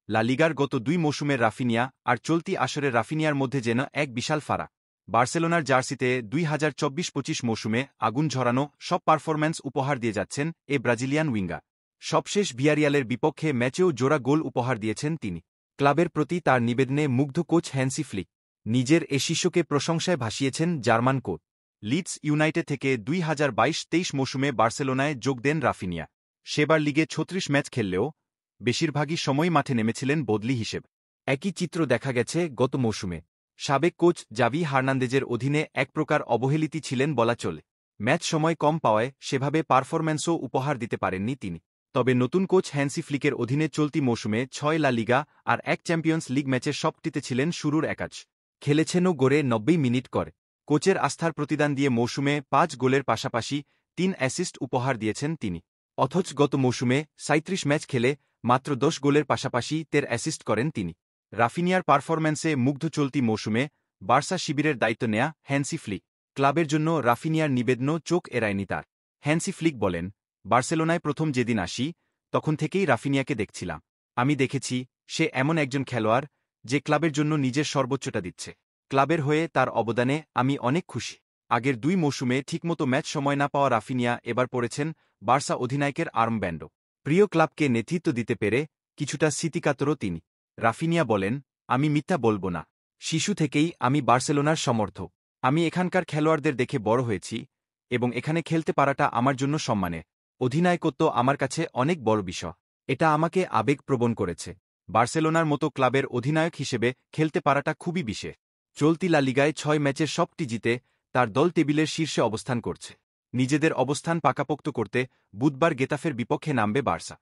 লা লিগার গত ২ মৌসুমের রাফিনিয়া আর চলতি আসরের রাফিনিয়ার মধ্যে যেন এক বিশাল ফারাক। বার্সেলোনার জার্সিতে ২০২৪-২৫ মৌসুমে আগুন ঝরানো সব পারফরম্যান্স উপহার দিয়ে যাচ্ছেন এ ব্রাজিলিয়ান উইঙ্গার। সবশেষ ভিয়ারিয়ালের বিপক্ষে ম্যাচেও জোড়া গোল উপহার দিয়েছেন তিনি। ক্লাবের প্রতি তার নিবেদনে মুগ্ধ কোচ হ্যান্সি ফ্লিক। নিজের এ শিষ্যকে প্রশংসায় ভাসিয়েছেন জার্মান কোচ। লিডস ইউনাইটেড থেকে ২০২২-২৩ মৌসুমে বার্সেলোনায় যোগ দেন রাফিনিয়া। সেবার লিগে ৩৬ ম্যাচ খেললেও বেশিরভাগই সময় মাঠে নেমেছিলেন বদলি হিসেবে। একই চিত্র দেখা গেছে গত মৌসুমে। সাবেক কোচ জাভি হার্নান্দেজের অধীনে এক প্রকার অবহেলিতই ছিলেন বলা চলে। ম্যাচ সময় কম পাওয়ায় সেভাবে পারফরম্যান্সও উপহার দিতে পারেননি তিনি। তবে নতুন কোচ হ্যান্সি ফ্লিকের অধীনে চলতি মৌসুমে ৬ লা লিগা আর ১ চ্যাম্পিয়ন্স লিগ ম্যাচের সবটিতে ছিলেন শুরুর একাজ। খেলেছেনও গড়ে ৯০ মিনিট করে। কোচের আস্থার প্রতিদান দিয়ে মৌসুমে ৫ গোলের পাশাপাশি ৩ অ্যাসিস্ট উপহার দিয়েছেন তিনি। অথচ গত মৌসুমে ৩৭ ম্যাচ খেলে মাত্র ১০ গোলের পাশাপাশি ১৩ অ্যাসিস্ট করেন তিনি। রাফিনিয়ার পারফরম্যান্সে মুগ্ধ চলতি মৌসুমে বার্সা শিবিরের দায়িত্ব নেয়া হ্যান্সি ফ্লিক। ক্লাবের জন্য রাফিনিয়ার নিবেদনও চোখ এড়ায়নি তার। হ্যান্সি ফ্লিক বলেন, বার্সেলোনায় প্রথম যেদিন আসি তখন থেকেই রাফিনিয়াকে দেখছিলাম। আমি দেখেছি সে এমন একজন খেলোয়াড় যে ক্লাবের জন্য নিজের সর্বোচ্চটা দিচ্ছে। ক্লাবের হয়ে তার অবদানে আমি অনেক খুশি। আগের ২ মৌসুমে ঠিকমতো ম্যাচ সময় না পাওয়া রাফিনিয়া এবার পড়েছেন বার্সা অধিনায়কের আর্মব্যান্ডও। প্রিয় ক্লাবকে নেতৃত্ব দিতে পেরে কিছুটা স্মৃতিকাতরও তিনি। রাফিনিয়া বলেন, আমি মিথ্যা বলব না। শিশু থেকেই আমি বার্সেলোনার সমর্থক। আমি এখানকার খেলোয়াড়দের দেখে বড় হয়েছি এবং এখানে খেলতে পারাটা আমার জন্য সম্মানের। অধিনায়কত্ব আমার কাছে অনেক বড় বিষয়। এটা আমাকে আবেগপ্রবণ করেছে। বার্সেলোনার মতো ক্লাবের অধিনায়ক হিসেবে খেলতে পারাটা খুবই বিশেষ। চলতি লা লিগায় ৬ ম্যাচের সবটি জিতে তার দল টেবিলের শীর্ষে অবস্থান করছে। নিজেদের অবস্থান পাকাপোক্ত করতে বুধবার গেতাফের বিপক্ষে নামবে বার্সা।